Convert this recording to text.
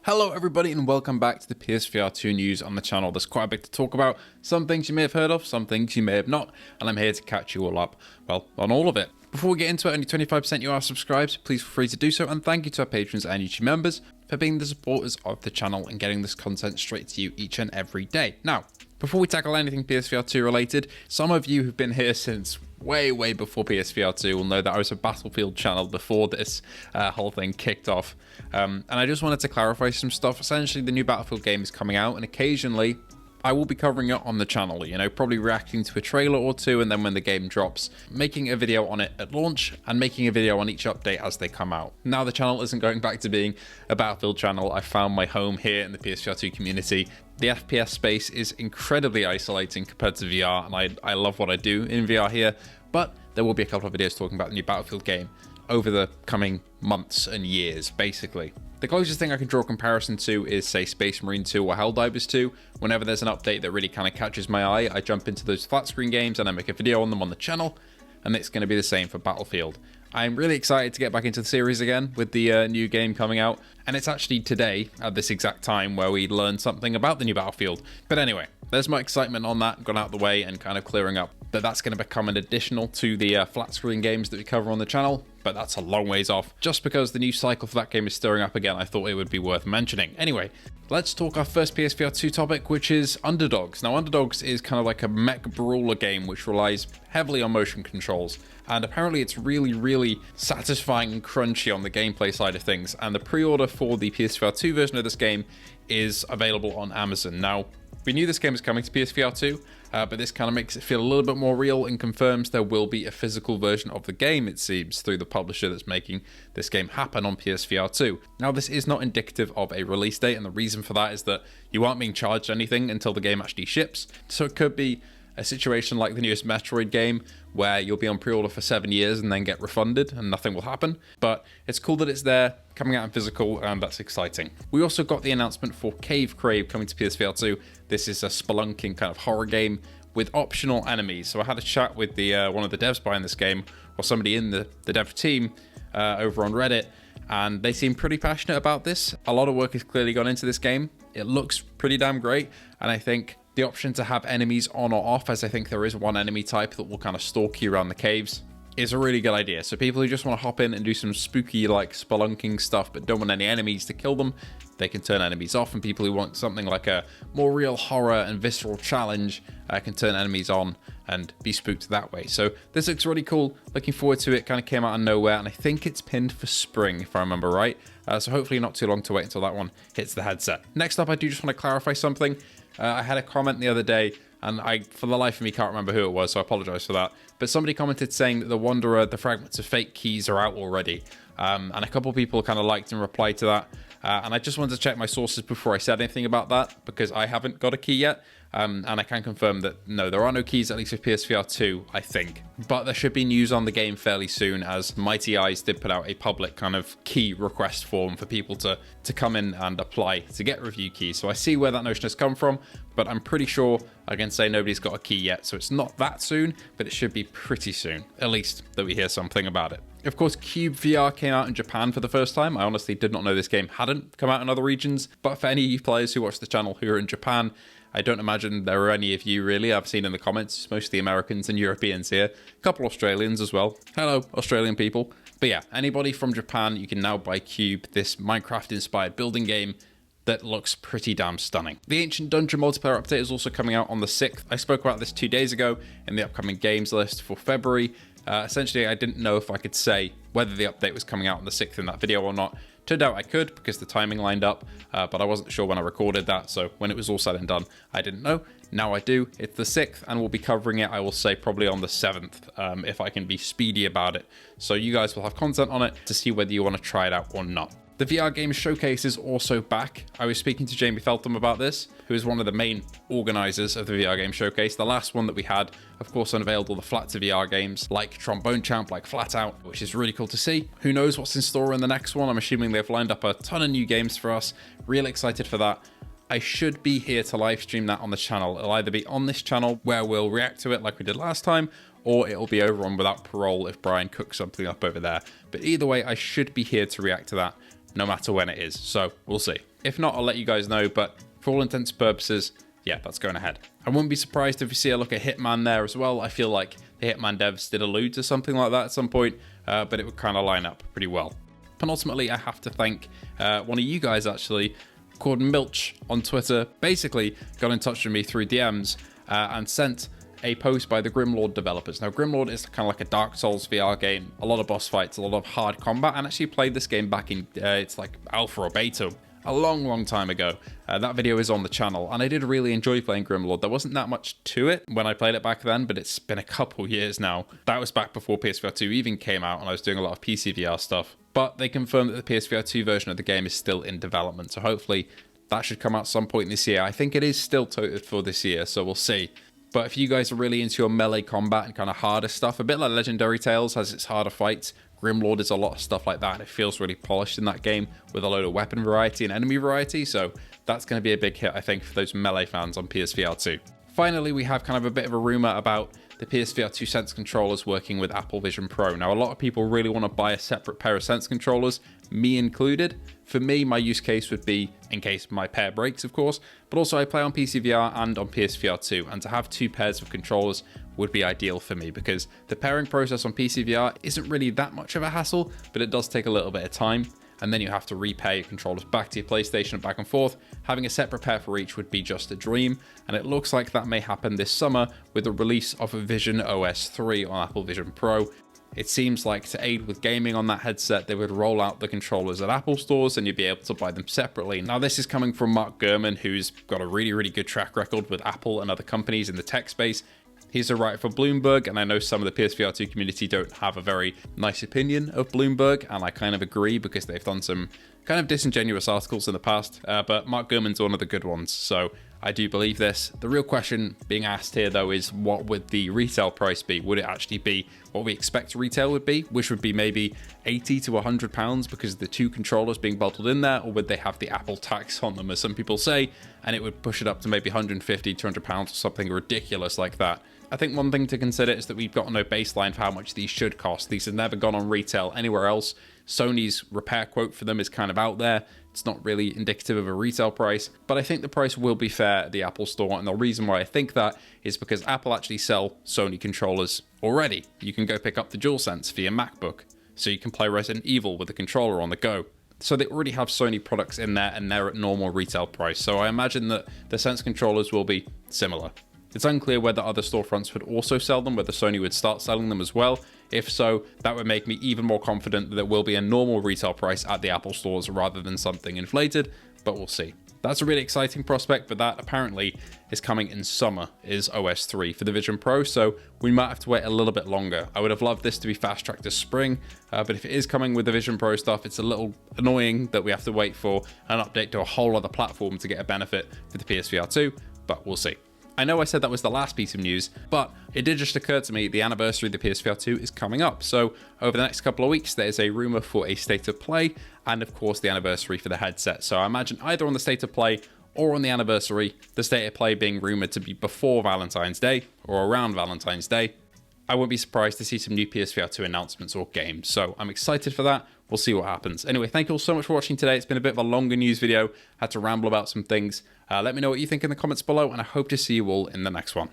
Hello everybody and welcome back to the PSVR2 news on the channel. There's quite a bit to talk about, some things you may have heard of, some things you may have not, and I'm here to catch you all up, well, on all of it. Before we get into it, only 25% you are subscribed, please feel free to do so, and thank you to our patrons and YouTube members for being the supporters of the channel and getting this content straight to you each and every day. Now, before we tackle anything PSVR2 related, some of you who've been here since way before PSVR2 will know that I was a Battlefield channel before this whole thing kicked off. And I just wanted to clarify some stuff. Essentially, the new Battlefield game is coming out, and occasionally I will be covering it on the channel, you know, probably reacting to a trailer or two, and then when the game drops, making a video on it at launch and making a video on each update as they come out. Now the channel isn't going back to being a Battlefield channel. I found my home here in the PSVR2 community. The FPS space is incredibly isolating compared to VR, and I love what I do in VR here, but there will be a couple of videos talking about the new Battlefield game over the coming months and years, basically. The closest thing I can draw a comparison to is, say, Space Marine 2 or Helldivers 2. Whenever there's an update that really kind of catches my eye, I jump into those flat screen games and I make a video on them on the channel, and it's going to be the same for Battlefield. I'm really excited to get back into the series again with the new game coming out, and it's actually today, at this exact time, where we learn something about the new Battlefield. But anyway, there's my excitement on that, gone out the way and kind of clearing up that that's going to become an additional to the flat screen games that we cover on the channel, but that's a long ways off. Just because the new cycle for that game is stirring up again, I thought it would be worth mentioning. Anyway, let's talk our first PSVR2 topic, which is Underdogs. Now, Underdogs is kind of like a mech brawler game which relies heavily on motion controls, and apparently it's really satisfying and crunchy on the gameplay side of things, and the pre-order for the PSVR2 version of this game is available on Amazon. Now, we knew this game was coming to PSVR2, but this kind of makes it feel a little bit more real and confirms there will be a physical version of the game, it seems, through the publisher that's making this game happen on PSVR2. Now, this is not indicative of a release date, and the reason for that is that you aren't being charged anything until the game actually ships. So it could be a situation like the newest Metroid game, where you'll be on pre-order for 7 years and then get refunded and nothing will happen. But it's cool that it's there, coming out in physical, and that's exciting. We also got the announcement for Crave coming to PSVR2. This is a spelunking kind of horror game with optional enemies. So I had a chat with the one of the devs behind this game, or somebody in the dev team over on Reddit, and they seem pretty passionate about this. A lot of work has clearly gone into this game. It looks pretty damn great, and I think the option to have enemies on or off, as I think there is one enemy type that will kind of stalk you around the caves, is a really good idea. So people who just want to hop in and do some spooky like spelunking stuff but don't want any enemies to kill them, they can turn enemies off, and people who want something like a more real horror and visceral challenge can turn enemies on and be spooked that way. So this looks really cool. Looking forward to it. Kind of came out of nowhere, and I think it's pinned for spring if I remember right. So hopefully not too long to wait until that one hits the headset. Next up, I do just want to clarify something. I had a comment the other day, and I, for the life of me, can't remember who it was, so I apologize for that. But somebody commented saying that the Wanderer, the fragments of fake keys are out already. And a couple people kind of liked and replied to that. And I just wanted to check my sources before I said anything about that, because I haven't got a key yet. And I can confirm that, no, there are no keys, at least with PSVR2, I think. But there should be news on the game fairly soon, as Mighty Eyes did put out a public kind of key request form for people to come in and apply to get review keys. So I see where that notion has come from, but I'm pretty sure I can say nobody's got a key yet. So it's not that soon, but it should be pretty soon, at least that we hear something about it. Of course, Cyube VR came out in Japan for the first time. I honestly did not know this game hadn't come out in other regions, but for any players who watch the channel who are in Japan, I don't imagine there are any of you really. I've seen in the comments, mostly Americans and Europeans here. A couple Australians as well. Hello, Australian people. But yeah, anybody from Japan, you can now buy Cyube, this Minecraft-inspired building game that looks pretty damn stunning. The Ancient Dungeon multiplayer update is also coming out on the 6th. I spoke about this 2 days ago in the upcoming games list for February. Essentially, I didn't know if I could say whether the update was coming out on the 6th in that video or not. Turned out I could, because the timing lined up, but I wasn't sure when I recorded that, so when it was all said and done, I didn't know. Now I do. It's the 6th, and we'll be covering it, I will say, probably on the 7th, if I can be speedy about it. So you guys will have content on it to see whether you want to try it out or not. The VR Games Showcase is also back. I was speaking to Jamie Feltham about this, who is one of the main organisers of the VR Games Showcase. The last one that we had, of course, unveiled all the flat to VR games, like Trombone Champ, like Flat Out, which is really cool to see. Who knows what's in store in the next one? I'm assuming they've lined up a ton of new games for us. Real excited for that. I should be here to live stream that on the channel. It'll either be on this channel, where we'll react to it like we did last time, or it'll be over on Without Parole if Brian cooks something up over there. But either way, I should be here to react to that, no matter when it is, so we'll see. If not, I'll let you guys know, but for all intents and purposes, yeah, that's going ahead. I wouldn't be surprised if we see a look at Hitman there as well. I feel like the Hitman devs did allude to something like that at some point, but it would kind of line up pretty well. Penultimately, I have to thank one of you guys actually, called Milch on Twitter, basically got in touch with me through DMs and sent a post by the Grimlord developers. Now, Grimlord is kind of like a Dark Souls VR game, a lot of boss fights, a lot of hard combat, and actually played this game back in, it's like alpha or beta, a long time ago. That video is on the channel, and I did really enjoy playing Grimlord. There wasn't that much to it when I played it back then, but it's been a couple years now. That was back before PSVR2 even came out, and I was doing a lot of PCVR stuff. But they confirmed that the PSVR2 version of the game is still in development, so hopefully that should come out some point this year. I think it is still toted for this year, so we'll see. But if you guys are really into your melee combat and kind of harder stuff, a bit like Legendary Tales has its harder fights, Grimlord is a lot of stuff like that, and it feels really polished in that game with a load of weapon variety and enemy variety, so that's going to be a big hit, I think, for those melee fans on PSVR2. Finally, we have kind of a bit of a rumor about the PSVR2 Sense controllers working with Apple Vision Pro. Now, a lot of people really want to buy a separate pair of Sense controllers, me included. For me, my use case would be in case my pair breaks, of course, but also I play on PCVR and on PSVR2, and to have two pairs of controllers would be ideal for me because the pairing process on PCVR isn't really that much of a hassle, but it does take a little bit of time, and then you have to repair your controllers back to your PlayStation and back and forth. Having a separate pair for each would be just a dream, and it looks like that may happen this summer with the release of a Vision OS 3 on Apple Vision Pro. It seems like to aid with gaming on that headset, they would roll out the controllers at Apple stores and you'd be able to buy them separately. Now, this is coming from Mark Gurman, who's got a really good track record with Apple and other companies in the tech space. He's a writer for Bloomberg, and I know some of the PSVR2 community don't have a very nice opinion of Bloomberg, and I kind of agree because they've done some kind of disingenuous articles in the past, but Mark Gurman's one of the good ones, so I do believe this. The real question being asked here, though, is what would the retail price be? Would it actually be what we expect retail would be, which would be maybe 80 to 100 pounds because of the two controllers being bottled in there, or would they have the Apple tax on them, as some people say, and it would push it up to maybe 150, 200 pounds or something ridiculous like that? I think one thing to consider is that we've got no baseline for how much these should cost. These have never gone on retail anywhere else. Sony's repair quote for them is kind of out there. It's not really indicative of a retail price, but I think the price will be fair at the Apple Store, and the reason why I think that is because Apple actually sell Sony controllers already. You can go pick up the DualSense for your MacBook, so you can play Resident Evil with the controller on the go. So they already have Sony products in there, and they're at normal retail price, so I imagine that the Sense controllers will be similar. It's unclear whether other storefronts would also sell them, whether Sony would start selling them as well. If so, that would make me even more confident that there will be a normal retail price at the Apple stores rather than something inflated, but we'll see. That's a really exciting prospect, but that apparently is coming in summer, is OS 3 for the Vision Pro, so we might have to wait a little bit longer. I would have loved this to be fast-tracked to spring, but if it is coming with the Vision Pro stuff, it's a little annoying that we have to wait for an update to a whole other platform to get a benefit for the PSVR 2, but we'll see. I know I said that was the last piece of news, but it did just occur to me the anniversary of the PSVR 2 is coming up. So over the next couple of weeks, there's a rumor for a state of play and of course the anniversary for the headset. So I imagine either on the state of play or on the anniversary, the state of play being rumored to be before Valentine's Day or around Valentine's Day. I wouldn't be surprised to see some new PSVR 2 announcements or games. So I'm excited for that. We'll see what happens. Anyway, thank you all so much for watching today. It's been a bit of a longer news video. Had to ramble about some things. Let me know what you think in the comments below, and I hope to see you all in the next one.